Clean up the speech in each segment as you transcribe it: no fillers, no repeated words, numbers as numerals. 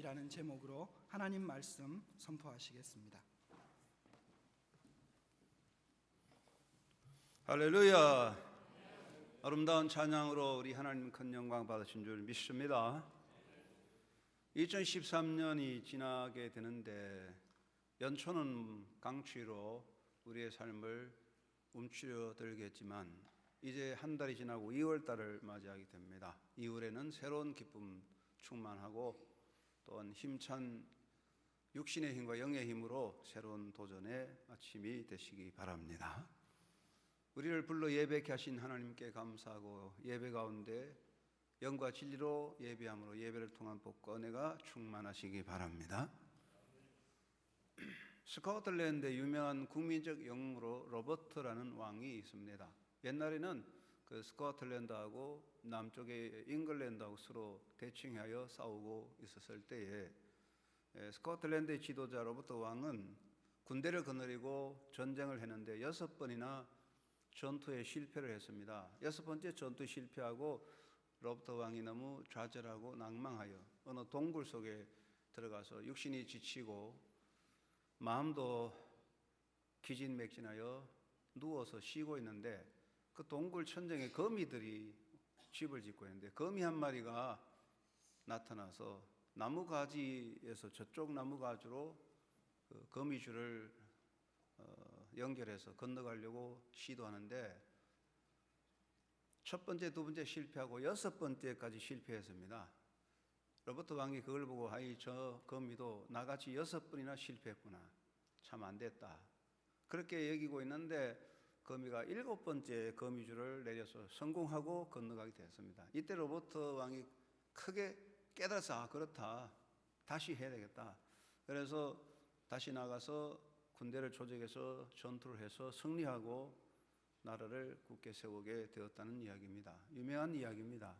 이라는 제목으로 하나님 말씀 선포하시겠습니다. 할렐루야. 아름다운 찬양으로 우리 하나님 큰 영광 받으신 줄 믿습니다. 2013년이 지나게 되는데 연초는 강추위로 우리의 삶을 움츠러들겠지만 이제 한 달이 지나고 2월 달을 맞이하게 됩니다. 2월에는 새로운 기쁨 충만하고 또한 힘찬 육신의 힘과 영의 힘으로 새로운 도전의 아침이 되시기 바랍니다. 우리를 불러 예배케 하신 하나님께 감사하고 예배 가운데 영과 진리로 예배함으로 예배를 통한 복과 은혜가 충만하시기 바랍니다. 스코틀랜드의 유명한 국민적 영웅으로 로버트라는 왕이 있습니다. 옛날에는 그 스코틀랜드하고 남쪽의 잉글랜드하고 서로 대칭하여 싸우고 있었을 때에 스코틀랜드의 지도자 로버트 왕은 군대를 거느리고 전쟁을 했는데 6번이나 전투에 실패를 했습니다. 6번째 전투 실패하고 로버트 왕이 너무 좌절하고 낭망하여 어느 동굴 속에 들어가서 육신이 지치고 마음도 기진맥진하여 누워서 쉬고 있는데 그 동굴 천정에 거미들이 집을 짓고 있는데 거미 한 마리가 나타나서 나무가지에서 저쪽 나무가지로 그 거미줄을 연결해서 건너가려고 시도하는데 첫 번째, 두 번째 실패하고 6번째까지 실패했습니다. 로버트 왕이 그걸 보고 아이 저 거미도 나같이 6번이나 실패했구나. 참 안 됐다. 그렇게 여기고 있는데 거미가 7번째 거미줄을 내려서 성공하고 건너가게 됐습니다. 이때 로버트 왕이 크게 깨달아서 그렇다. 다시 해야 되겠다. 그래서 다시 나가서 군대를 조직해서 전투를 해서 승리하고 나라를 굳게 세우게 되었다는 이야기입니다. 유명한 이야기입니다.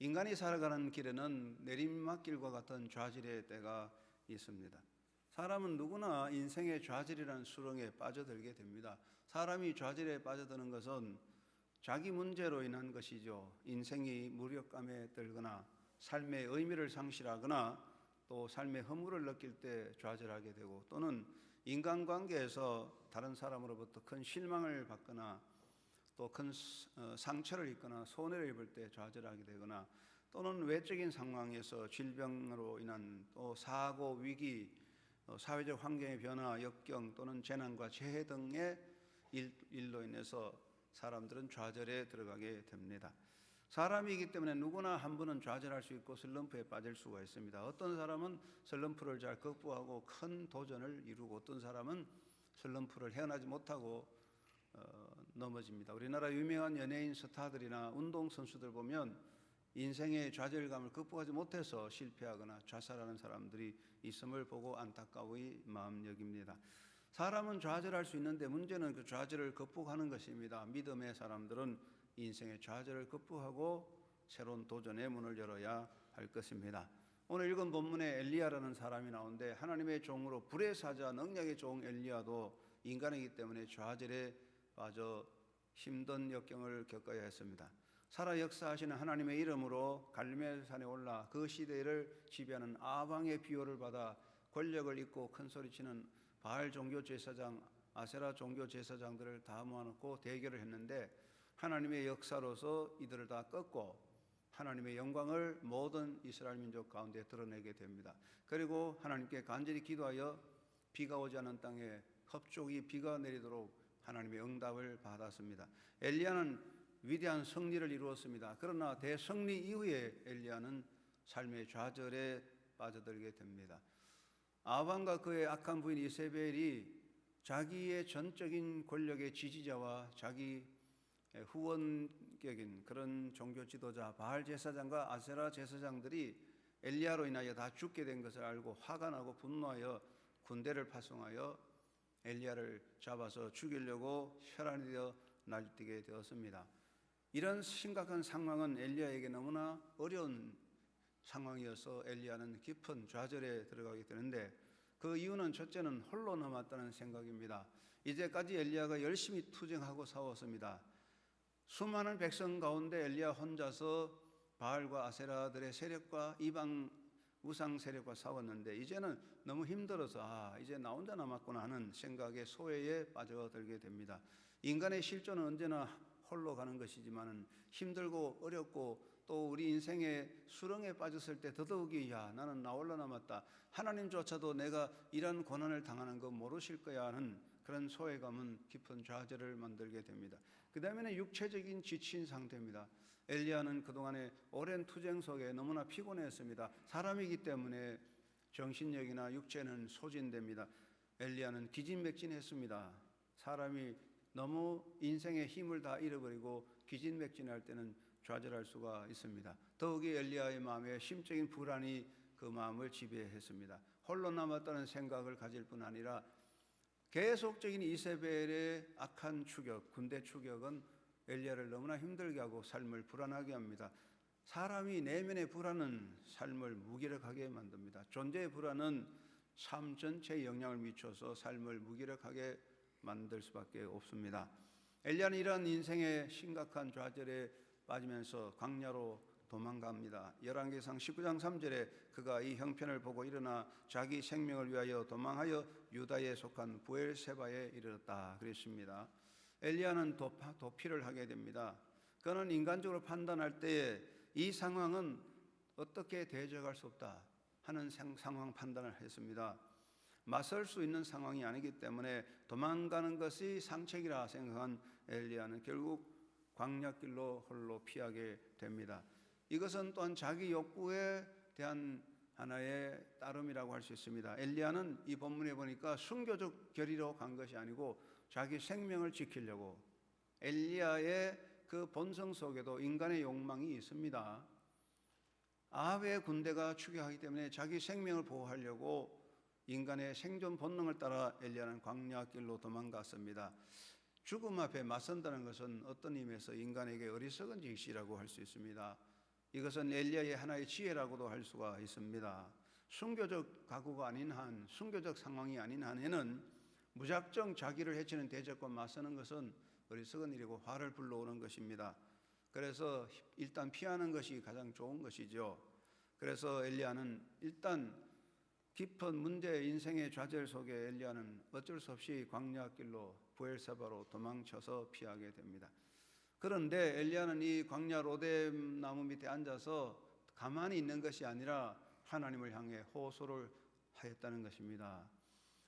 인간이 살아가는 길에는 내리막길과 같은 좌절의 때가 있습니다. 사람은 누구나 인생의 좌절이라는 수렁에 빠져들게 됩니다. 사람이 좌절에 빠져드는 것은 자기 문제로 인한 것이죠. 인생이 무력감에 들거나 삶의 의미를 상실하거나 또 삶의 허물을 느낄 때 좌절하게 되고 또는 인간관계에서 다른 사람으로부터 큰 실망을 받거나 또 큰 상처를 입거나 손해를 입을 때 좌절하게 되거나 또는 외적인 상황에서 질병으로 인한 또 사고, 위기, 사회적 환경의 변화, 역경 또는 재난과 재해 등의 일로 인해서 사람들은 좌절에 들어가게 됩니다. 사람이기 때문에 누구나 한 번은 좌절할 수 있고 슬럼프에 빠질 수가 있습니다. 어떤 사람은 슬럼프를 잘 극복하고 큰 도전을 이루고 어떤 사람은 슬럼프를 헤어나지 못하고 넘어집니다. 우리나라 유명한 연예인 스타들이나 운동선수들 보면 인생의 좌절감을 극복하지 못해서 실패하거나 자살하는 사람들이 있음을 보고 안타까이 마음 여깁니다. 사람은 좌절할 수 있는데 문제는 그 좌절을 극복하는 것입니다. 믿음의 사람들은 인생의 좌절을 극복하고 새로운 도전의 문을 열어야 할 것입니다. 오늘 읽은 본문에 엘리야라는 사람이 나오는데 하나님의 종으로 불의 사자 능력의 종 엘리야도 인간이기 때문에 좌절에 빠져 힘든 역경을 겪어야 했습니다. 살아 역사하시는 하나님의 이름으로 갈멜산에 올라 그 시대를 지배하는 아방의 비호를 받아 권력을 잇고 큰소리치는 바알 종교 제사장, 아세라 종교 제사장들을 다 모아놓고 대결을 했는데 하나님의 역사로서 이들을 다 꺾고 하나님의 영광을 모든 이스라엘 민족 가운데 드러내게 됩니다. 그리고 하나님께 간절히 기도하여 비가 오지 않은 땅에 흡족이 비가 내리도록 하나님의 응답을 받았습니다. 엘리야는 위대한 승리를 이루었습니다. 그러나 대승리 이후에 엘리야는 삶의 좌절에 빠져들게 됩니다. 아방과 그의 악한 부인 이세벨이 자기의 전적인 권력의 지지자와 자기 후원격인 그런 종교 지도자 바알 제사장과 아세라 제사장들이 엘리야로 인하여 다 죽게 된 것을 알고 화가 나고 분노하여 군대를 파송하여 엘리야를 잡아서 죽이려고 혈안이 되어 날뛰게 되었습니다. 이런 심각한 상황은 엘리야에게 너무나 어려운 상황이어서 엘리야는 깊은 좌절에 들어가게 되는데 그 이유는 첫째는 홀로 남았다는 생각입니다. 이제까지 엘리야가 열심히 투쟁하고 싸웠습니다. 수많은 백성 가운데 엘리야 혼자서 바알과 아세라들의 세력과 이방 우상 세력과 싸웠는데 이제는 너무 힘들어서 이제 나 혼자 남았구나 하는 생각에 소외에 빠져들게 됩니다. 인간의 실존은 언제나 홀로 가는 것이지만 힘들고 어렵고 또 우리 인생의 수렁에 빠졌을 때 더더욱이 나는 나 홀로 남았다. 하나님조차도 내가 이런 고난을 당하는 거 모르실 거야 하는 그런 소외감은 깊은 좌절을 만들게 됩니다. 그 다음에는 육체적인 지친 상태입니다. 엘리야는 그동안의 오랜 투쟁 속에 너무나 피곤했습니다. 사람이기 때문에 정신력이나 육체는 소진됩니다. 엘리야는 기진맥진했습니다. 사람이 너무 인생의 힘을 다 잃어버리고 기진맥진할 때는 좌절할 수가 있습니다. 더욱이 엘리야의 마음에 심적인 불안이 그 마음을 지배했습니다. 홀로 남았다는 생각을 가질 뿐 아니라 계속적인 이세벨의 악한 추격, 군대 추격은 엘리야를 너무나 힘들게 하고 삶을 불안하게 합니다. 사람이 내면의 불안은 삶을 무기력하게 만듭니다. 존재의 불안은 삶 전체에 영향을 미쳐서 삶을 무기력하게 만들 수밖에 없습니다. 엘리야는 이러한 인생의 심각한 좌절에 빠지면서 광야로 도망갑니다. 열왕기상 19장 3절에 그가 이 형편을 보고 일어나 자기 생명을 위하여 도망하여 유다에 속한 부엘세바에 이르렀다 그랬습니다. 엘리야는 도피를 하게 됩니다. 그는 인간적으로 판단할 때에 이 상황은 어떻게 대적할 수 없다 하는 상황 판단을 했습니다. 맞설 수 있는 상황이 아니기 때문에 도망가는 것이 상책이라 생각한 엘리야는 결국 광야길로 홀로 피하게 됩니다. 이것은 또한 자기 욕구에 대한 하나의 따름이라고 할 수 있습니다. 엘리야는 이 본문에 보니까 순교적 결의로 간 것이 아니고 자기 생명을 지키려고, 엘리야의 그 본성 속에도 인간의 욕망이 있습니다. 아합의 군대가 추격하기 때문에 자기 생명을 보호하려고 인간의 생존 본능을 따라 엘리야는 광야길로 도망갔습니다. 죽음 앞에 맞선다는 것은 어떤 의미에서 인간에게 어리석은 짓이라고 할 수 있습니다. 이것은 엘리야의 하나의 지혜라고도 할 수가 있습니다. 순교적 각오가 아닌 한, 순교적 상황이 아닌 한에는 무작정 자기를 해치는 대적과 맞서는 것은 어리석은 일이고 화를 불러오는 것입니다. 그래서 일단 피하는 것이 가장 좋은 것이죠. 그래서 엘리야는 일단 깊은 문제, 인생의 좌절 속에 엘리야는 어쩔 수 없이 광야길로 부엘세바로 도망쳐서 피하게 됩니다. 그런데 엘리야는 이 광야 로뎀 나무 밑에 앉아서 가만히 있는 것이 아니라 하나님을 향해 호소를 하였다는 것입니다.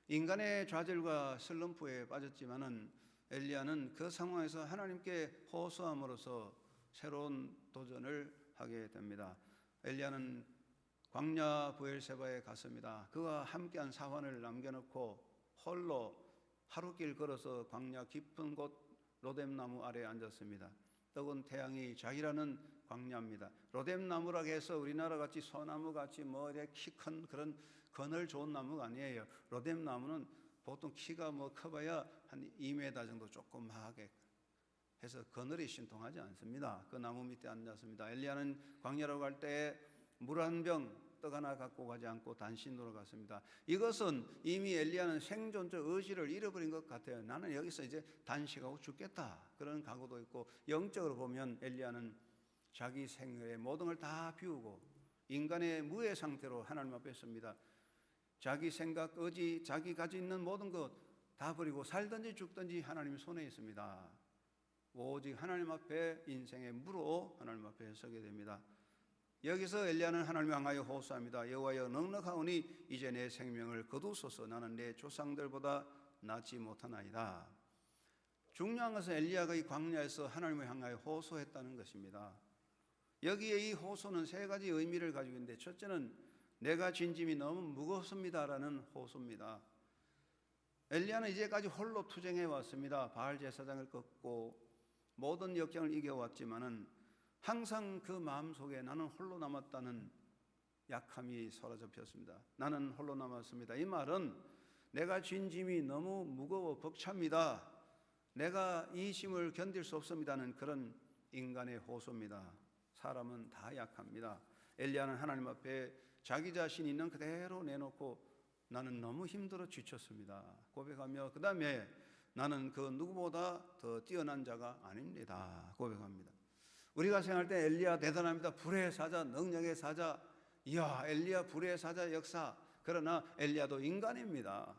인간의 좌절과 슬럼프에 빠졌지만은 엘리야는 그 상황에서 하나님께 호소함으로써 새로운 도전을 하게 됩니다. 엘리야는 광야 부엘세바에 갔습니다. 그와 함께한 사환을 남겨놓고 홀로 하루길 걸어서 광야 깊은 곳 로뎀나무 아래에 앉았습니다. 뜨거운 태양이 자기라는 광야입니다. 로뎀나무라고 해서 우리나라 같이 소나무 같이 키 큰 그런 그늘 좋은 나무가 아니에요. 로뎀나무는 보통 키가 커봐야 한 2m 정도 조그맣게 해서 그늘이 신통하지 않습니다. 그 나무 밑에 앉았습니다. 엘리야는 광야로 갈 때 물 한 병 떡 하나 갖고 가지 않고 단신으로 갔습니다. 이것은 이미 엘리야는 생존적 의지를 잃어버린 것 같아요. 나는 여기서 이제 단식하고 죽겠다 그런 각오도 있고, 영적으로 보면 엘리야는 자기 생애의 모든 걸 다 비우고 인간의 무해 상태로 하나님 앞에 섭니다. 자기 생각, 의지, 자기 가지고 있는 모든 것 다 버리고 살든지 죽든지 하나님 손에 있습니다. 오직 하나님 앞에 인생의 무로 하나님 앞에 서게 됩니다. 여기서 엘리야는 하나님을 향하여 호소합니다. 여호와여, 넉넉하오니 이제 내 생명을 거두소서. 나는 내 조상들보다 낫지 못하나이다. 중요한 것은 엘리야가 이 광야에서 하나님을 향하여 호소했다는 것입니다. 여기에 이 호소는 세 가지 의미를 가지고 있는데, 첫째는 내가 진 짐이 너무 무겁습니다라는 호소입니다. 엘리야는 이제까지 홀로 투쟁해 왔습니다. 바알 제사장을 꺾고 모든 역경을 이겨왔지만은 항상 그 마음속에 나는 홀로 남았다는 약함이 사로잡혔습니다. 나는 홀로 남았습니다. 이 말은 내가 진 짐이 너무 무거워 벅찹니다. 내가 이 짐을 견딜 수 없습니다는 그런 인간의 호소입니다. 사람은 다 약합니다. 엘리야는 하나님 앞에 자기 자신이 있는 그대로 내놓고 나는 너무 힘들어 지쳤습니다 고백하며, 그 다음에 나는 그 누구보다 더 뛰어난 자가 아닙니다 고백합니다. 우리가 생각할 때 엘리야 대단합니다. 불의 사자, 능력의 사자, 이야, 엘리야 불의 사자 역사. 그러나 엘리야도 인간입니다.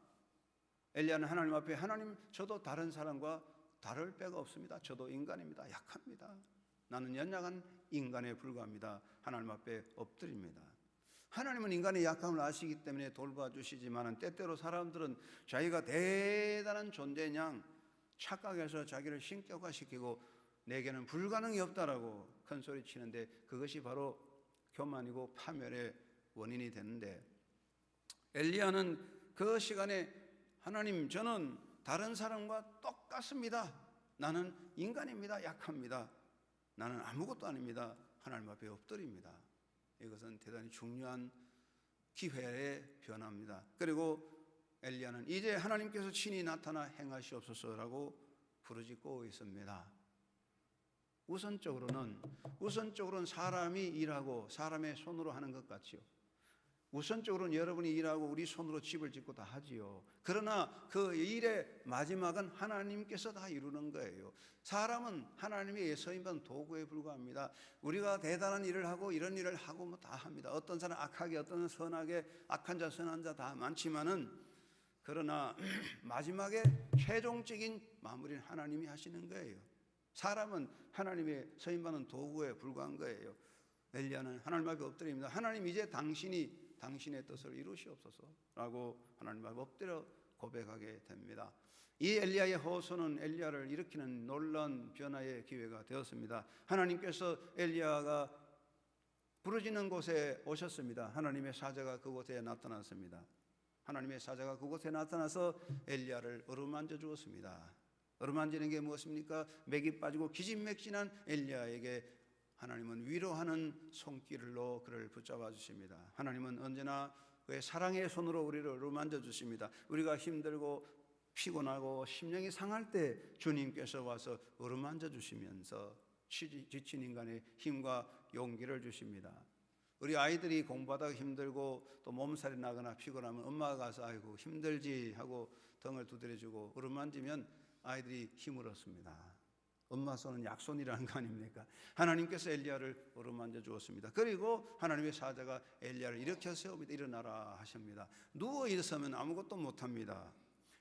엘리야는 하나님 앞에 하나님, 저도 다른 사람과 다를 바가 없습니다. 저도 인간입니다. 약합니다. 나는 연약한 인간에 불과합니다. 하나님 앞에 엎드립니다. 하나님은 인간의 약함을 아시기 때문에 돌봐주시지만 때때로 사람들은 자기가 대단한 존재인 양 착각해서 자기를 신격화시키고 내게는 불가능이 없다라고 큰소리 치는데, 그것이 바로 교만이고 파멸의 원인이 되는데, 엘리야는 그 시간에 하나님, 저는 다른 사람과 똑같습니다. 나는 인간입니다. 약합니다. 나는 아무것도 아닙니다. 하나님 앞에 엎드립니다. 이것은 대단히 중요한 기회의 변화입니다. 그리고 엘리야는 이제 하나님께서 친히 나타나 행하시옵소서라고 부르짖고 있습니다. 우선적으로는 사람이 일하고 사람의 손으로 하는 것 같지요. 우선적으로는 여러분이 일하고 우리 손으로 집을 짓고 다 하지요. 그러나 그 일의 마지막은 하나님께서 다 이루는 거예요. 사람은 하나님의 서임받은 도구에 불과합니다. 우리가 대단한 일을 하고 이런 일을 하고 뭐 다 합니다. 어떤 사람은 악하게, 어떤 사람은 선하게, 악한 자 선한 자 다 많지만은, 그러나 마지막에 최종적인 마무리는 하나님이 하시는 거예요. 사람은 하나님의 서임받는 도구에 불과한 거예요. 엘리야는 하나님 앞에 엎드립니다. 하나님, 이제 당신의 뜻을 이루시옵소서라고 하나님 앞에 엎드려 고백하게 됩니다. 이 엘리야의 호소는 엘리야를 일으키는 놀라운 변화의 기회가 되었습니다. 하나님께서 엘리야가 부르짖는 곳에 오셨습니다. 하나님의 사자가 그곳에 나타났습니다. 하나님의 사자가 그곳에 나타나서 엘리야를 어루만져 주었습니다. 어루만지는 게 무엇입니까? 맥이 빠지고 기진맥진한 엘리야에게 하나님은 위로하는 손길로 그를 붙잡아 주십니다. 하나님은 언제나 그의 사랑의 손으로 우리를 어루만져 주십니다. 우리가 힘들고 피곤하고 심령이 상할 때 주님께서 와서 어루만져 주시면서 지친 인간의 힘과 용기를 주십니다. 우리 아이들이 공부하다가 힘들고 또 몸살이 나거나 피곤하면 엄마가 가서 아이고 힘들지 하고 등을 두드려주고 어루만지면 아이들이 힘을 얻습니다. 엄마 손은 약손이라는 거 아닙니까? 하나님께서 엘리야를 어루만져 주었습니다. 그리고 하나님의 사자가 엘리야를 일으켜 세웁니다. 일어나라 하십니다. 누워 있으면 아무것도 못합니다.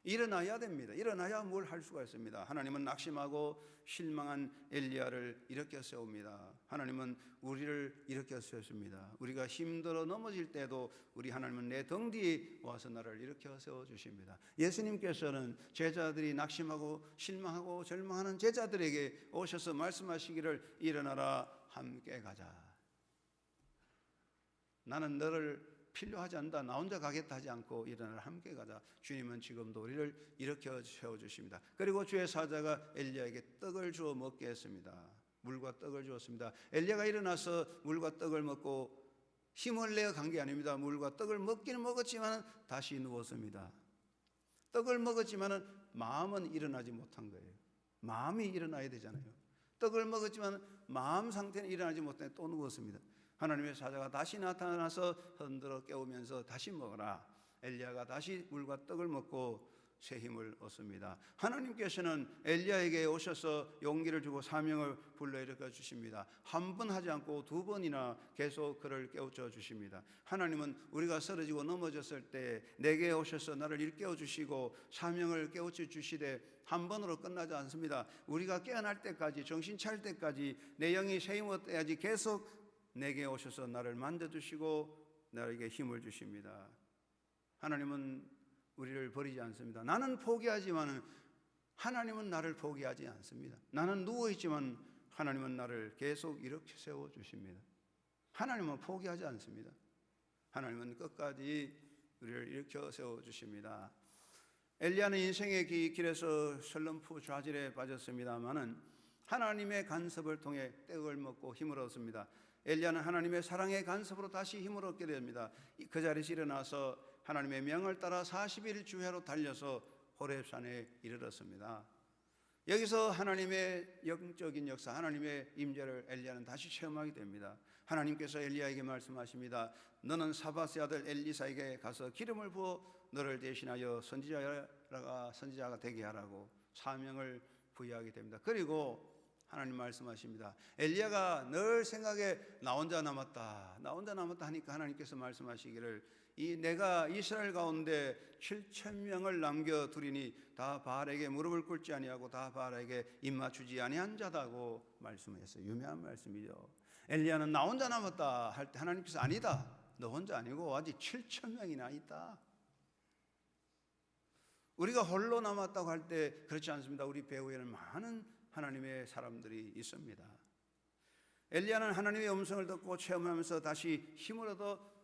일어나야 됩니다. 일어나야 뭘 할 수가 있습니다. 하나님은 낙심하고 실망한 엘리야를 일으켜 세웁니다. 하나님은 우리를 일으켜 세우십니다. 우리가 힘들어 넘어질 때도 우리 하나님은 내 등 뒤에 와서 나를 일으켜 세워주십니다. 예수님께서는 제자들이 낙심하고 실망하고 절망하는 제자들에게 오셔서 말씀하시기를, 일어나라, 함께 가자. 나는 너를 필요하지 않다, 나 혼자 가겠다 하지 않고 일어나라, 함께 가자. 주님은 지금도 우리를 일으켜 세워주십니다. 그리고 주의 사자가 엘리야에게 떡을 주어 먹게 했습니다. 물과 떡을 주었습니다. 엘리야가 일어나서 물과 떡을 먹고 힘을 내어 간 게 아닙니다. 물과 떡을 먹기는 먹었지만 다시 누웠습니다. 떡을 먹었지만 마음은 일어나지 못한 거예요. 마음이 일어나야 되잖아요. 떡을 먹었지만 마음 상태는 일어나지 못해 또 누웠습니다. 하나님의 사자가 다시 나타나서 흔들어 깨우면서 다시 먹어라. 엘리야가 다시 물과 떡을 먹고 새 힘을 얻습니다. 하나님께서는 엘리야에게 오셔서 용기를 주고 사명을 불러일으켜 주십니다. 한 번 하지 않고 두 번이나 계속 그를 깨우쳐 주십니다. 하나님은 우리가 쓰러지고 넘어졌을 때 내게 오셔서 나를 일깨워 주시고 사명을 깨우쳐 주시되 한 번으로 끝나지 않습니다. 우리가 깨어날 때까지, 정신 차릴 때까지, 내 영이 새 힘을 얻어야지 계속 내게 오셔서 나를 만져주시고 나에게 힘을 주십니다. 하나님은 우리를 버리지 않습니다. 나는 포기하지만 하나님은 나를 포기하지 않습니다. 나는 누워있지만 하나님은 나를 계속 이렇게 세워주십니다. 하나님은 포기하지 않습니다. 하나님은 끝까지 우리를 일으켜 세워주십니다. 엘리야는 인생의 길에서 슬럼프 좌절에 빠졌습니다마는 하나님의 간섭을 통해 떡을 먹고 힘을 얻습니다. 엘리야는 하나님의 사랑의 간섭으로 다시 힘을 얻게 됩니다. 그 자리에서 일어나서 하나님의 명을 따라 40일 주야로 달려서 호렙산에 이르렀습니다. 여기서 하나님의 영적인 역사, 하나님의 임재를 엘리야는 다시 체험하게 됩니다. 하나님께서 엘리야에게 말씀하십니다. 너는 사밧의 아들 엘리사에게 가서 기름을 부어 너를 대신하여 선지자가 되게 하라고 사명을 부여하게 됩니다. 그리고 하나님 말씀하십니다. 엘리야가 늘 생각에 나 혼자 남았다 하니까 하나님께서 말씀하시기를 내가 이스라엘 가운데 7,000명을 남겨두리니 다 바알에게 무릎을 꿇지 아니하고 다 바알에게 입맞추지 아니한 자다고 말씀하셨어요. 유명한 말씀이죠. 엘리야는 나 혼자 남았다 할 때 하나님께서 아니다, 너 혼자 아니고 아직 7,000명이나 있다. 우리가 홀로 남았다고 할 때 그렇지 않습니다. 우리 배후에는 많은 하나님의 사람들이 있습니다. 엘리야는 하나님의 음성을 듣고 체험하면서 다시 힘을 얻어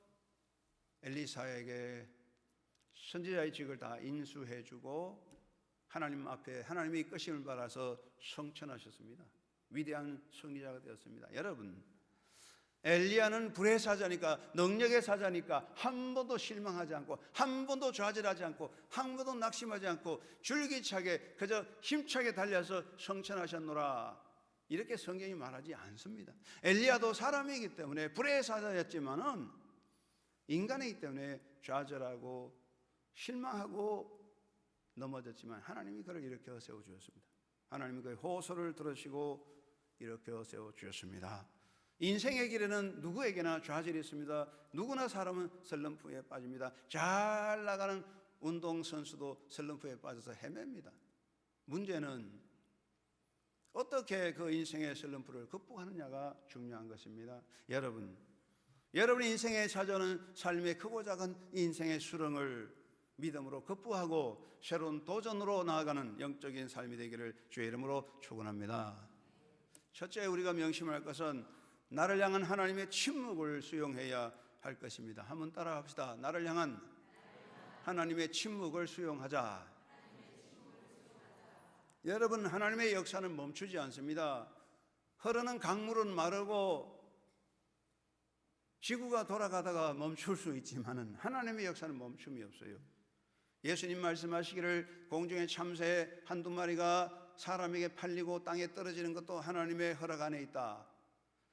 엘리사에게 선지자의 직을 다 인수해주고 하나님 앞에 하나님의 이끄심을 받아서 성천하셨습니다. 위대한 승리자가 되었습니다. 여러분, 엘리야는 불의 사자니까, 능력의 사자니까 한 번도 실망하지 않고, 한 번도 좌절하지 않고, 한 번도 낙심하지 않고 줄기차게 그저 힘차게 달려서 성천하셨노라, 이렇게 성경이 말하지 않습니다. 엘리야도 사람이기 때문에 불의 사자였지만은 인간이기 때문에 좌절하고 실망하고 넘어졌지만 하나님이 그를 일으켜 세워주었습니다. 하나님이 그의 호소를 들으시고 일으켜 세워주었습니다. 인생의 길에는 누구에게나 좌절이 있습니다. 누구나 사람은 슬럼프에 빠집니다. 잘 나가는 운동선수도 슬럼프에 빠져서 헤맵니다. 문제는 어떻게 그 인생의 슬럼프를 극복하느냐가 중요한 것입니다. 여러분의 인생에 찾아오는 삶의 크고 작은 인생의 수렁을 믿음으로 극복하고 새로운 도전으로 나아가는 영적인 삶이 되기를 주의 이름으로 축원합니다. 첫째, 우리가 명심할 것은 나를 향한 하나님의 침묵을 수용해야 할 것입니다. 한번 따라합시다. 나를 향한 하나님의 침묵을 수용하자. 여러분, 하나님의 역사는 멈추지 않습니다. 흐르는 강물은 마르고 지구가 돌아가다가 멈출 수 있지만은 하나님의 역사는 멈춤이 없어요. 예수님 말씀하시기를 공중의 참새 한두 마리가 사람에게 팔리고 땅에 떨어지는 것도 하나님의 허락 안에 있다.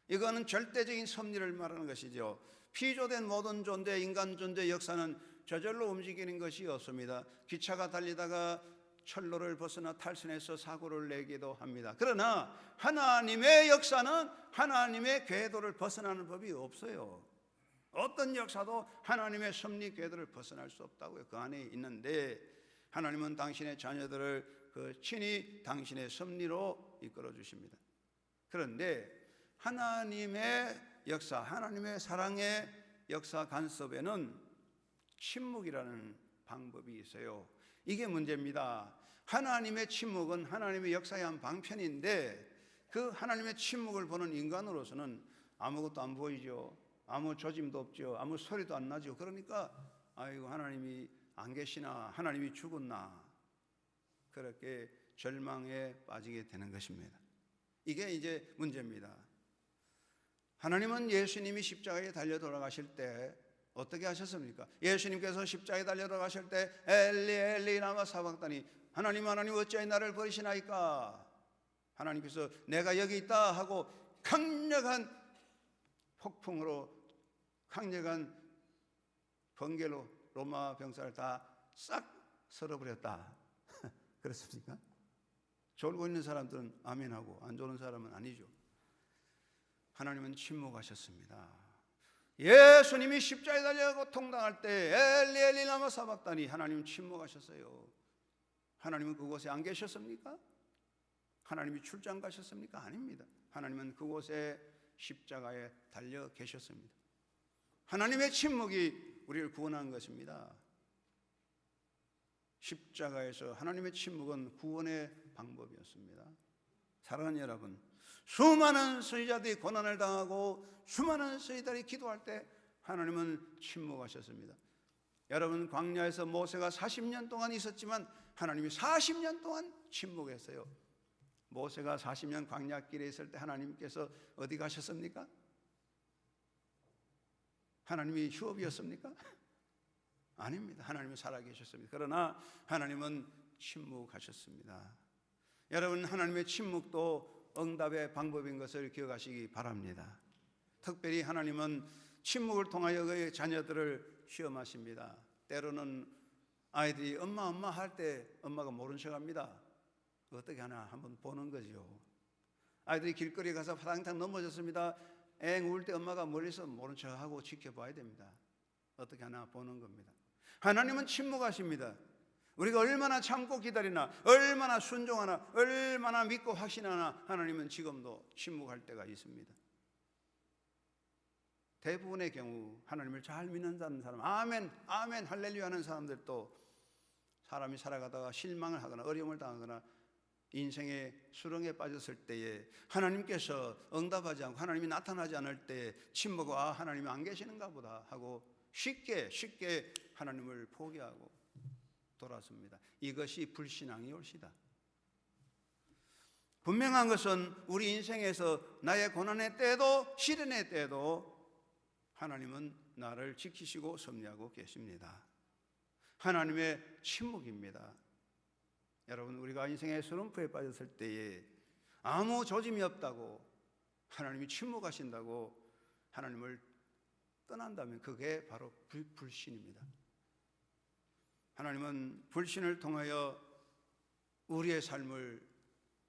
이거는 절대적인 섭리를 말하는 것이죠. 피조된 모든 존재, 인간 존재 역사는 저절로 움직이는 것이 없습니다. 기차가 달리다가 철로를 벗어나 탈선해서 사고를 내기도 합니다. 그러나 하나님의 역사는 하나님의 궤도를 벗어나는 법이 없어요. 어떤 역사도 하나님의 섭리 궤도를 벗어날 수 없다고요. 그 안에 있는데 하나님은 당신의 자녀들을 친히 당신의 섭리로 이끌어 주십니다. 그런데 하나님의 역사, 하나님의 사랑의 역사 간섭에는 침묵이라는 방법이 있어요. 이게 문제입니다. 하나님의 침묵은 하나님의 역사의 한 방편인데 그 하나님의 침묵을 보는 인간으로서는 아무것도 안 보이죠. 아무 조짐도 없죠. 아무 소리도 안 나죠. 그러니까 아이고, 하나님이 안 계시나, 하나님이 죽었나, 그렇게 절망에 빠지게 되는 것입니다. 이게 이제 문제입니다. 하나님은 예수님이 십자가에 달려 돌아가실 때 어떻게 하셨습니까? 예수님께서 십자가에 달려 돌아가실 때 엘리 엘리 라마 사박다니, 하나님 하나님 어찌하여 나를 버리시나이까? 하나님께서 내가 여기 있다 하고 강력한 폭풍으로, 강력한 번개로 로마 병사를 다 싹 쓸어버렸다. 그렇습니까? 졸고 있는 사람들은 아멘하고 안 졸은 사람은 아니죠. 하나님은 침묵하셨습니다. 예수님이 십자가에 달려 고통당할 때 엘리 엘리 라마 사박다니, 하나님은 침묵하셨어요. 하나님은 그곳에 안 계셨습니까? 하나님이 출장 가셨습니까? 아닙니다. 하나님은 그곳에 십자가에 달려 계셨습니다. 하나님의 침묵이 우리를 구원한 것입니다. 십자가에서 하나님의 침묵은 구원의 방법이었습니다. 사랑하는 여러분, 수많은 선지자들이 고난을 당하고 수많은 선지자들이 기도할 때 하나님은 침묵하셨습니다. 여러분, 광야에서 모세가 40년 동안 있었지만 하나님이 40년 동안 침묵했어요. 모세가 40년 광야길에 있을 때 하나님께서 어디 가셨습니까? 하나님이 휴업이었습니까? 아닙니다. 하나님은 살아계셨습니다. 그러나 하나님은 침묵하셨습니다. 여러분, 하나님의 침묵도 응답의 방법인 것을 기억하시기 바랍니다. 특별히 하나님은 침묵을 통하여 그의 자녀들을 시험하십니다. 때로는 아이들이 엄마 할 때 엄마가 모른 척합니다. 어떻게 하나 한번 보는 거죠. 아이들이 길거리에 가서 파당탕 넘어졌습니다. 앵 울 때 엄마가 멀리서 모른 척하고 지켜봐야 됩니다. 어떻게 하나 보는 겁니다. 하나님은 침묵하십니다. 우리가 얼마나 참고 기다리나, 얼마나 순종하나, 얼마나 믿고 확신하나 하나님은 지금도 침묵할 때가 있습니다. 대부분의 경우 하나님을 잘 믿는 사람, 아멘, 아멘, 할렐루야 하는 사람들도 사람이 살아가다가 실망을 하거나 어려움을 당하거나 인생의 수렁에 빠졌을 때에 하나님께서 응답하지 않고 하나님이 나타나지 않을 때 침묵하고 아, 하나님이 안 계시는가 보다 하고 쉽게 하나님을 포기하고 돌아섭니다. 이것이 불신앙이 올시다. 분명한 것은 우리 인생에서 나의 고난의 때도 시련의 때도 하나님은 나를 지키시고 섭리하고 계십니다. 하나님의 침묵입니다. 여러분, 우리가 인생의 슬럼프에 빠졌을 때에 아무 조짐이 없다고 하나님이 침묵하신다고 하나님을 떠난다면 그게 바로 불신입니다. 하나님은 불신을 통하여 우리의 삶을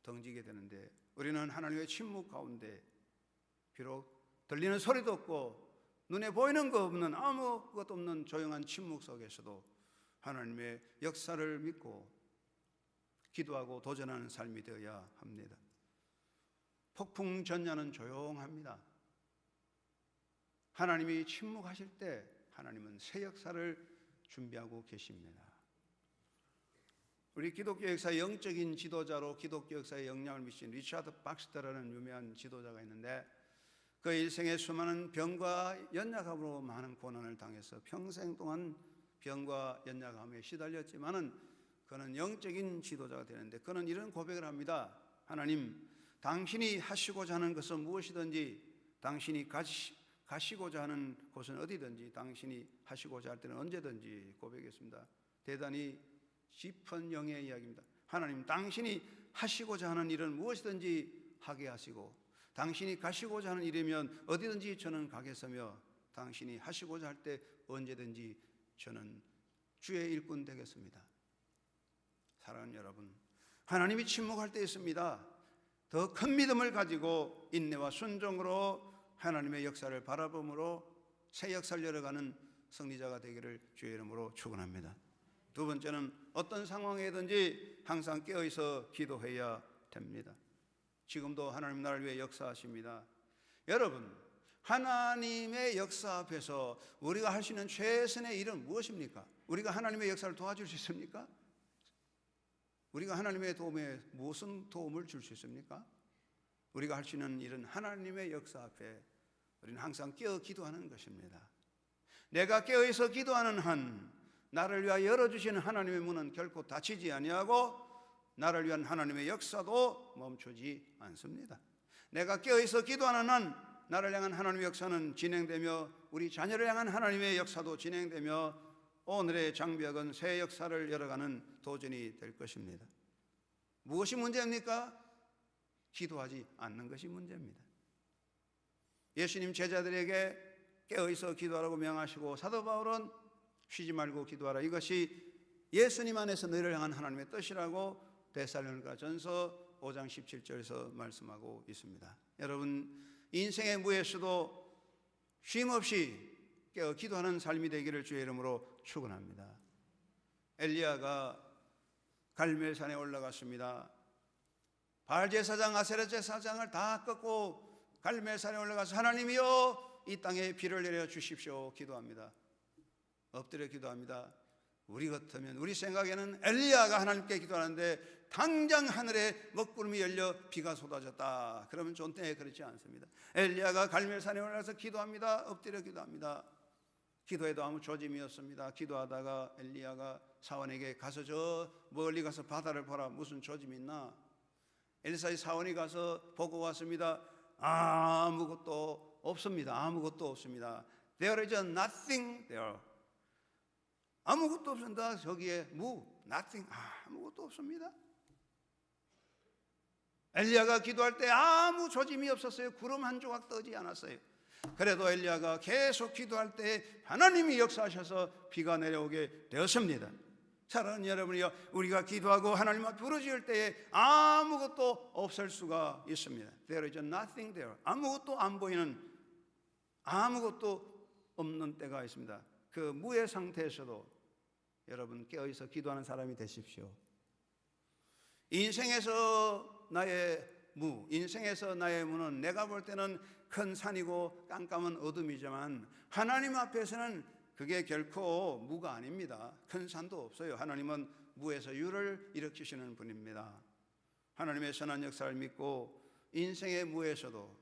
던지게 되는데 우리는 하나님의 침묵 가운데 비록 들리는 소리도 없고 눈에 보이는 거 없는 아무것도 없는 조용한 침묵 속에서도 하나님의 역사를 믿고 기도하고 도전하는 삶이 되어야 합니다. 폭풍 전야는 조용합니다. 하나님이 침묵하실 때 하나님은 새 역사를 준비하고 계십니다. 우리 기독교 역사의 영적인 지도자로 기독교 역사에 영향을 미친 리차드 박스터라는 유명한 지도자가 있는데 그 일생의 수많은 병과 연약함으로 많은 고난을 당해서 평생 동안 병과 연약함에 시달렸지만은 그는 영적인 지도자가 되는데 그는 이런 고백을 합니다. 하나님, 당신이 하시고자 하는 것은 무엇이든지 당신이 가시고자 하는 곳은 어디든지 당신이 하시고자 할 때는 언제든지 고백했습니다. 대단히 깊은 영의 이야기입니다. 하나님, 당신이 하시고자 하는 일은 무엇이든지 하게 하시고 당신이 가시고자 하는 일이면 어디든지 저는 가겠으며 당신이 하시고자 할 때 언제든지 저는 주의 일꾼 되겠습니다. 사랑하는 여러분, 하나님이 침묵할 때 있습니다. 더 큰 믿음을 가지고 인내와 순종으로 하나님의 역사를 바라봄으로 새 역사를 열어가는 승리자가 되기를 주의 이름으로 축원합니다. 두 번째는 어떤 상황이든지 항상 깨어있어 기도해야 됩니다. 지금도 하나님 나를 위해 역사하십니다. 여러분, 하나님의 역사 앞에서 우리가 할 수 있는 최선의 일은 무엇입니까? 우리가 하나님의 역사를 도와줄 수 있습니까? 우리가 하나님의 도움에 무슨 도움을 줄 수 있습니까? 우리가 할 수 있는 일은 하나님의 역사 앞에 우리는 항상 깨어 기도하는 것입니다. 내가 깨어있어 기도하는 한 나를 위하여 열어주시는 하나님의 문은 결코 닫히지 아니하고 나를 위한 하나님의 역사도 멈추지 않습니다. 내가 깨어있어 기도하는 한 나를 향한 하나님의 역사는 진행되며 우리 자녀를 향한 하나님의 역사도 진행되며 오늘의 장벽은 새 역사를 열어가는 도전이 될 것입니다. 무엇이 문제입니까? 기도하지 않는 것이 문제입니다. 예수님 제자들에게 깨어있어 기도하라고 명하시고 사도 바울은 쉬지 말고 기도하라, 이것이 예수님 안에서 너희를 향한 하나님의 뜻이라고 데살로니가전서 5장 17절에서 말씀하고 있습니다. 여러분, 인생의 무에서도 쉼없이 깨어 기도하는 삶이 되기를 주의 이름으로 축원합니다. 엘리야가 갈멜산에 올라갔습니다. 바알 제사장, 아세라 제사장을 다 꺾고 갈멜산에 올라가서 하나님이여 이 땅에 비를 내려 주십시오 기도합니다. 엎드려 기도합니다. 우리 같으면 우리 생각에는 엘리야가 하나님께 기도하는데 당장 하늘에 먹구름이 열려 비가 쏟아졌다 그러면 좋은데 그렇지 않습니다. 엘리야가 갈멜산에 올라가서 기도합니다. 엎드려 기도합니다. 기도해도 아무 조짐이 없습니다. 기도하다가 엘리야가 사원에게 가서 저 멀리 가서 바다를 보라, 무슨 조짐이 있나? 엘리사의 사원이 가서 보고 왔습니다. 아무것도 없습니다. 아무것도 없습니다. There is nothing there. 아무것도 없습니다. 저기에 nothing, 아무것도 없습니다. 엘리야가 기도할 때 아무 조짐이 없었어요. 구름 한 조각 떠지 않았어요. 그래도 엘리야가 계속 기도할 때 하나님이 역사하셔서 비가 내려오게 되었습니다. 사랑하는 여러분이요, 우리가 기도하고 하나님 앞에 부르짖을 때에 아무것도 없을 수가 있습니다. There is nothing there. 아무것도 안 보이는, 아무것도 없는 때가 있습니다. 그 무의 상태에서도 여러분 깨어있어 기도하는 사람이 되십시오. 인생에서 나의 무, 인생에서 나의 무는 내가 볼 때는 큰 산이고 깜깜한 어둠이지만 하나님 앞에서는 그게 결코 무가 아닙니다. 큰 산도 없어요. 하나님은 무에서 유를 일으키시는 분입니다. 하나님의 선한 역사를 믿고 인생의 무에서도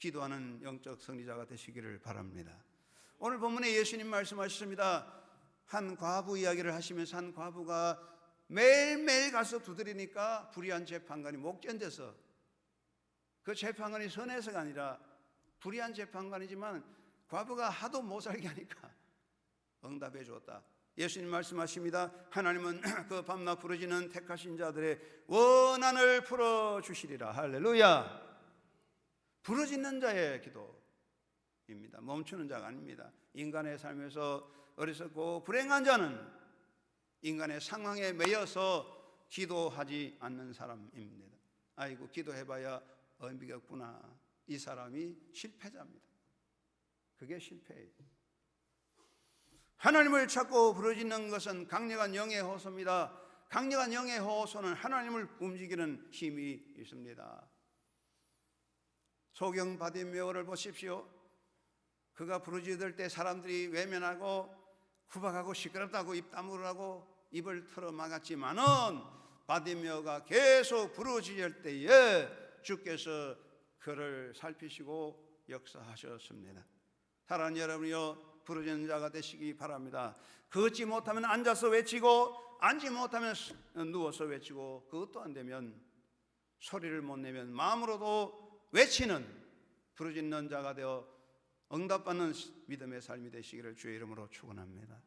기도하는 영적 승리자가 되시기를 바랍니다. 오늘 본문에 예수님 말씀하셨습니다. 한 과부 이야기를 하시면서 한 과부가 매일매일 가서 두드리니까 불의한 재판관이 못 견뎌서, 그 재판관이 선해서가 아니라 불의한 재판관이지만 과부가 하도 못 살게 하니까 응답해 주었다. 예수님 말씀하십니다. 하나님은 그 밤낮 부르짖는 택하신 자들의 원한을 풀어주시리라. 할렐루야. 부르짖는 자의 기도입니다. 멈추는 자가 아닙니다. 인간의 삶에서 어리석고 불행한 자는 인간의 상황에 매여서 기도하지 않는 사람입니다. 아이고 기도해봐야 의미가 없구나. 이 사람이 실패자입니다. 그게 실패예요. 하나님을 찾고 부르짖는 것은 강력한 영의 호소입니다. 강력한 영의 호소는 하나님을 움직이는 힘이 있습니다. 소경 바디메오를 보십시오. 그가 부르짖을 때 사람들이 외면하고 구박하고 시끄럽다고 입 다물으라고 입을 틀어 막았지만은 바디메오가 계속 부르짖을 때에 주께서 그를 살피시고 역사하셨습니다. 사랑하는 여러분이요, 부르짖는 자가 되시기 바랍니다. 걷지 못하면 앉아서 외치고, 앉지 못하면 누워서 외치고, 그것도 안 되면 소리를 못 내면 마음으로도 외치는 부르짖는 자가 되어 응답받는 믿음의 삶이 되시기를 주의 이름으로 축원합니다.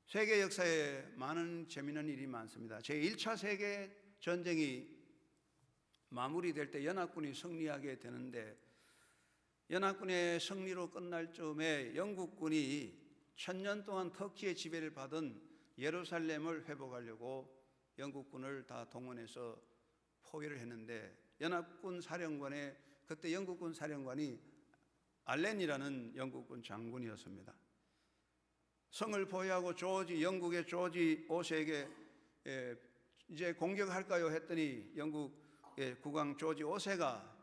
세계 역사에 많은 재미있는 일이 많습니다. 제1차 세계 전쟁이 마무리될 때 연합군이 승리하게 되는데, 연합군의 승리로 끝날 즈음에 영국군이 1000년 동안 터키의 지배를 받은 예루살렘을 회복하려고 영국군을 다 동원해서 포위를 했는데, 연합군 사령관의 그때 영국군 사령관이 알렌이라는 영국군 장군이었습니다. 성을 포위하고 영국의 조지 5세에게 이제 공격할까요 했더니 영국의 국왕 조지 5세가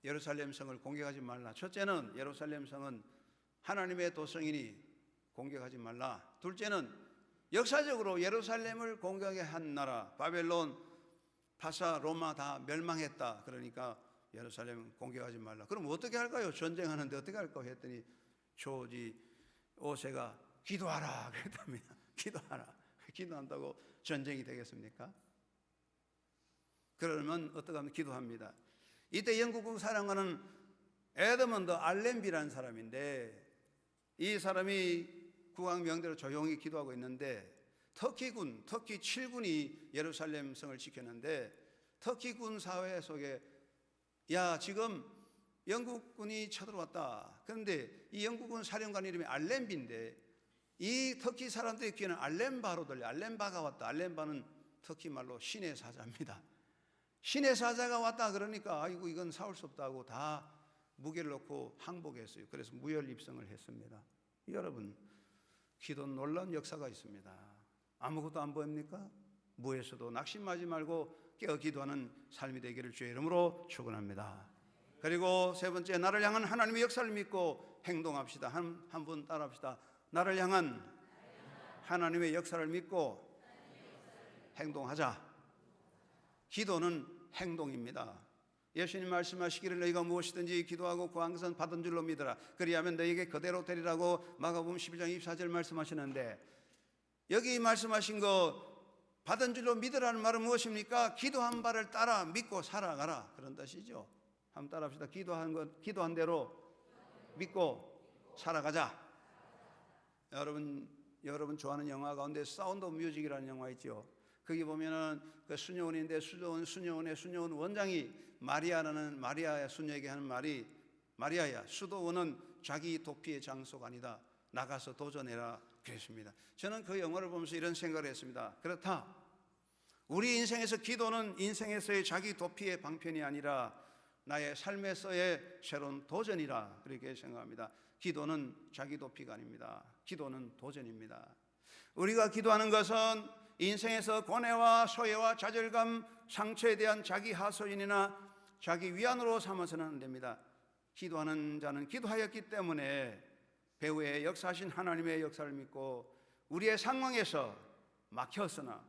예루살렘 성을 공격하지 말라. 첫째는 예루살렘 성은 하나님의 도성이니 공격하지 말라. 둘째는 역사적으로 예루살렘을 공격하게 한 나라 바벨론, 파사, 로마 다 멸망했다. 그러니까 예루살렘 공격하지 말라. 그럼 어떻게 할까요? 전쟁하는데 어떻게 할까요? 했더니 조지 5세가 기도하라 그랬답니다. 기도하라. 기도한다고 전쟁이 되겠습니까? 그러면 어떻게 하면 기도합니다. 이때 영국군 사령관은 에드먼드 알렌비라는 사람인데, 이 사람이 국왕 명대로 조용히 기도하고 있는데 터키 7군이 예루살렘 성을 지켰는데, 터키군 사회 속에 야 지금 영국군이 쳐들어왔다. 그런데 이 영국군 사령관 이름이 알렌비인데 이 터키 사람들의 귀에는 알렌바로 들려. 알렌바가 왔다. 알렌바는 터키 말로 신의 사자입니다. 신의 사자가 왔다 그러니까 아이고 이건 싸울 수 없다고 다 무게를 놓고 항복했어요. 그래서 무혈 입성을 했습니다. 여러분, 기도 놀라운 역사가 있습니다. 아무것도 안 보입니까? 무에서도 낙심하지 말고 깨어 기도하는 삶이 되기를 주의 이름으로 축원합니다. 그리고 세 번째, 나를 향한 하나님의 역사를 믿고 행동합시다. 한 분 따라합시다. 나를 향한 하나님의 역사를 믿고 행동하자. 기도는 행동입니다. 예수님 말씀하시기를 너희가 무엇이든지 기도하고 구한 것은 받은 줄로 믿어라. 그리하면 너희에게 그대로 되리라고 마가복음 11장 24절 말씀하시는데, 여기 말씀하신 거 받은 줄로 믿으라는 말은 무엇입니까? 기도한 바를 따라 믿고 살아가라, 그런 뜻이죠. 한번 따라합시다. 기도한 대로 믿고 살아가자. 여러분 좋아하는 영화 가운데 사운드 오브 뮤직이라는 영화 있죠. 거기 보면은 그 수녀원인데 수녀원의 원장이 마리아의 수녀에게 하는 말이, 마리아야, 수도원은 자기 도피의 장소가 아니다. 나가서 도전해라 그랬습니다. 저는 그 영화를 보면서 이런 생각을 했습니다. 그렇다, 우리 인생에서 기도는 인생에서의 자기 도피의 방편이 아니라 나의 삶에서의 새로운 도전이라 그렇게 생각합니다. 기도는 자기 도피가 아닙니다. 기도는 도전입니다. 우리가 기도하는 것은 인생에서 고뇌와 소외와 좌절감, 상처에 대한 자기 하소연이나 자기 위안으로 삼아서는 안 됩니다. 기도하는 자는 기도하였기 때문에 배후에 역사하신 하나님의 역사를 믿고 우리의 상황에서 막혔으나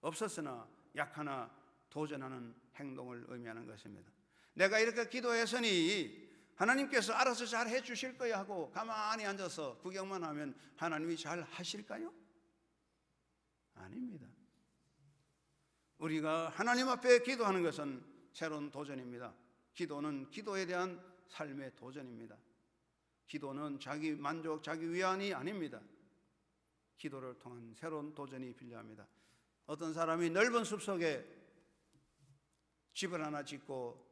없었으나 약하나 도전하는 행동을 의미하는 것입니다. 내가 이렇게 기도했으니 하나님께서 알아서 잘 해주실 거야 하고 가만히 앉아서 구경만 하면 하나님이 잘 하실까요? 아닙니다. 우리가 하나님 앞에 기도하는 것은 새로운 도전입니다. 기도는 기도에 대한 삶의 도전입니다. 기도는 자기 만족, 자기 위안이 아닙니다. 기도를 통한 새로운 도전이 필요합니다. 어떤 사람이 넓은 숲속에 집을 하나 짓고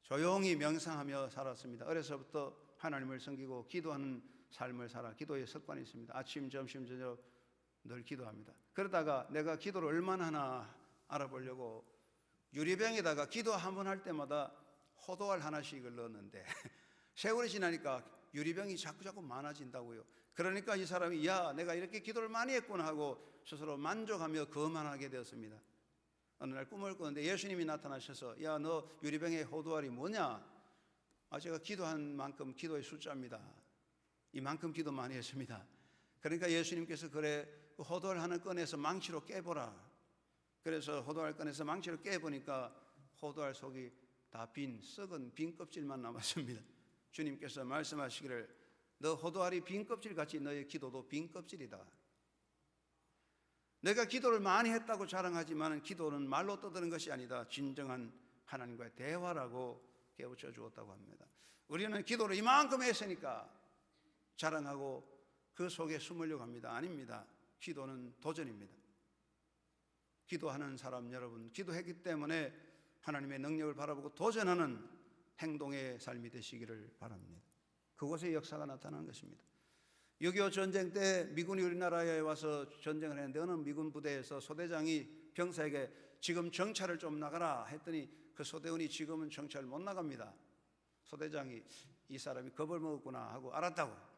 조용히 명상하며 살았습니다. 어려서부터 하나님을 섬기고 기도하는 삶을 살아 기도의 습관이 있습니다. 아침, 점심, 저녁 늘 기도합니다. 그러다가 내가 기도를 얼마나 하나 알아보려고 유리병에다가 기도 한 번 할 때마다 호도알 하나씩을 넣었는데 세월이 지나니까 유리병이 자꾸 많아진다고요. 그러니까 이 사람이 야, 내가 이렇게 기도를 많이 했구나 하고 스스로 만족하며 거만하게 되었습니다. 어느 날 꿈을 꾸는데 예수님이 나타나셔서 야, 너 유리병에 호도알이 뭐냐? 제가 기도한 만큼 기도의 숫자입니다. 이만큼 기도 많이 했습니다. 그러니까 예수님께서 그래, 그 호도알 하나 꺼내서 망치로 깨보라. 그래서 호도알 꺼내서 망치로 깨보니까 호도알 속이 다 썩은 빈 껍질만 남았습니다. 주님께서 말씀하시기를 너 호도알이 빈 껍질같이 너의 기도도 빈 껍질이다. 내가 기도를 많이 했다고 자랑하지만 기도는 말로 떠드는 것이 아니다. 진정한 하나님과의 대화라고 깨우쳐 주었다고 합니다. 우리는 기도를 이만큼 했으니까 자랑하고 그 속에 숨으려고 합니다. 아닙니다. 기도는 도전입니다. 기도하는 사람 여러분, 기도했기 때문에 하나님의 능력을 바라보고 도전하는 행동의 삶이 되시기를 바랍니다. 그곳에 역사가 나타난 것입니다. 6.25 전쟁 때 미군이 우리나라에 와서 전쟁을 했는데 어느 미군 부대에서 소대장이 병사에게 지금 정찰을 좀 나가라 했더니 그 소대원이 지금은 정찰 못 나갑니다. 소대장이 이 사람이 겁을 먹었구나 하고 알았다고.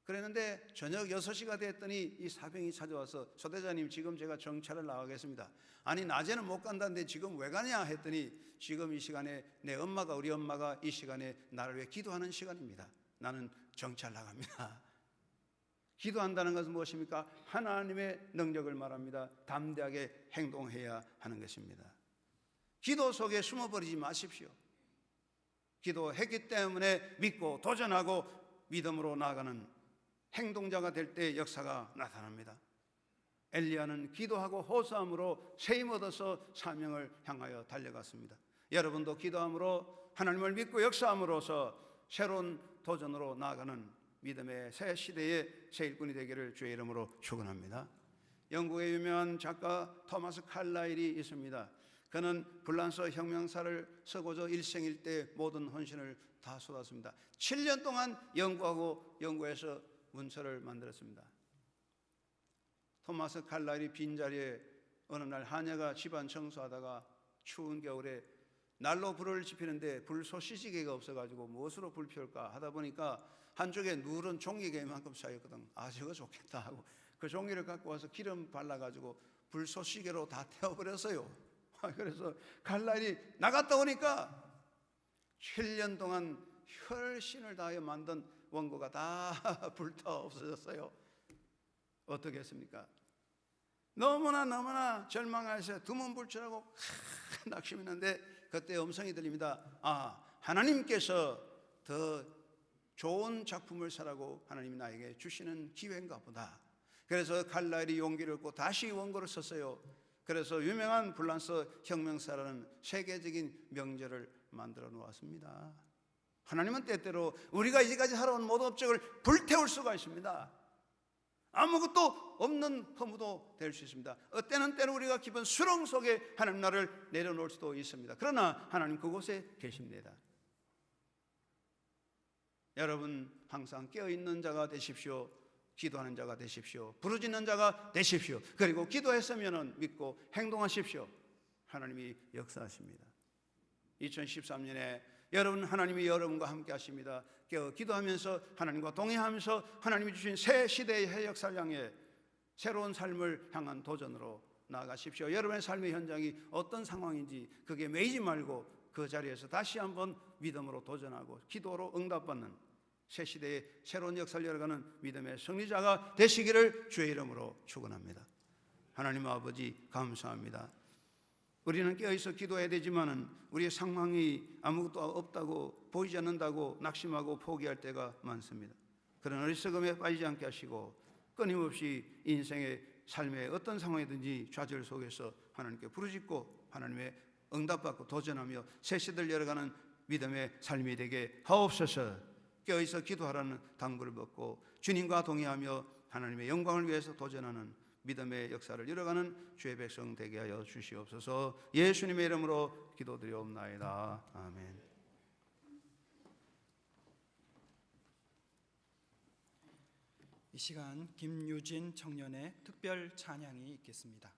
그랬는데 저녁 6시가 됐더니 이 사병이 찾아와서 소대장님 지금 제가 정찰을 나가겠습니다. 아니 낮에는 못 간다는데 지금 왜 가냐 했더니 지금 이 시간에 내 엄마가 우리 엄마가 이 시간에 나를 위해 기도하는 시간입니다. 나는 정찰 나갑니다. 기도한다는 것은 무엇입니까? 하나님의 능력을 말합니다. 담대하게 행동해야 하는 것입니다. 기도 속에 숨어버리지 마십시오. 기도했기 때문에 믿고 도전하고 믿음으로 나아가는 행동자가 될 때 역사가 나타납니다. 엘리야는 기도하고 호소함으로 세임 얻어서 사명을 향하여 달려갔습니다. 여러분도 기도함으로 하나님을 믿고 역사함으로써 새로운 도전으로 나아가는 믿음의 새 시대의 새 일꾼이 되기를 주의 이름으로 축원합니다. 영국의 유명한 작가 토마스 칼라일이 있습니다. 그는 불란서 혁명사를 쓰고자 일생일대 모든 헌신을 다 쏟았습니다. 7년 동안 연구하고 연구해서 문서를 만들었습니다. 토마스 칼라일이 빈자리에 어느 날 하녀가 집안 청소하다가 추운 겨울에 난로 불을 지피는데 불소 시시개가 없어가지고 무엇으로 불 피울까 하다 보니까 한쪽에 누런 종이가 이만큼 쌓였거든. 저거 좋겠다 하고 그 종이를 갖고 와서 기름 발라가지고 불소 시계로 다 태워버렸어요. 그래서 칼날이 나갔다 오니까 7년 동안 혈신을 다하여 만든 원고가 다 불타 없어졌어요. 어떻게 했습니까? 너무나 절망해서 두문불출하고 낙심했는데 그때 음성이 들립니다. 하나님께서 더 좋은 작품을 사라고 하나님이 나에게 주시는 기회인가 보다. 그래서 칼라일이 용기를 얻고 다시 원고를 썼어요. 그래서 유명한 불란서 혁명사라는 세계적인 명제를 만들어 놓았습니다. 하나님은 때때로 우리가 이제까지 살아온 모든 업적을 불태울 수가 있습니다. 아무것도 없는 허무도 될 수 있습니다. 때는 우리가 깊은 수렁 속에 하나님 나를 내려놓을 수도 있습니다. 그러나 하나님 그곳에 계십니다. 여러분 항상 깨어있는 자가 되십시오. 기도하는 자가 되십시오. 부르짖는 자가 되십시오. 그리고 기도했으면 믿고 행동하십시오. 하나님이 역사하십니다. 2013년에 여러분, 하나님이 여러분과 함께 하십니다. 깨어 기도하면서 하나님과 동행하면서 하나님이 주신 새 시대의 해역사를 향해 새로운 삶을 향한 도전으로 나아가십시오. 여러분의 삶의 현장이 어떤 상황인지 그게 매이지 말고 그 자리에서 다시 한번 믿음으로 도전하고 기도로 응답받는 새 시대의 새로운 역사를 열어가는 믿음의 승리자가 되시기를 주의 이름으로 축원합니다. 하나님 아버지 감사합니다. 우리는 깨어있어 기도해야 되지만은 우리의 상황이 아무것도 없다고 보이지 않는다고 낙심하고 포기할 때가 많습니다. 그런 어리석음에 빠지지 않게 하시고 끊임없이 인생의 삶의 어떤 상황이든지 좌절 속에서 하나님께 부르짖고 하나님의 응답받고 도전하며 새 시대를 열어가는 믿음의 삶이 되게 하옵소서. 깨어있어 기도하라는 당부를 받고 주님과 동의하며 하나님의 영광을 위해서 도전하는 믿음의 역사를 이뤄가는 주의 백성 되게 하여 주시옵소서. 예수님의 이름으로 기도드리옵나이다. 아멘. 이 시간 김유진 청년의 특별 찬양이 있겠습니다.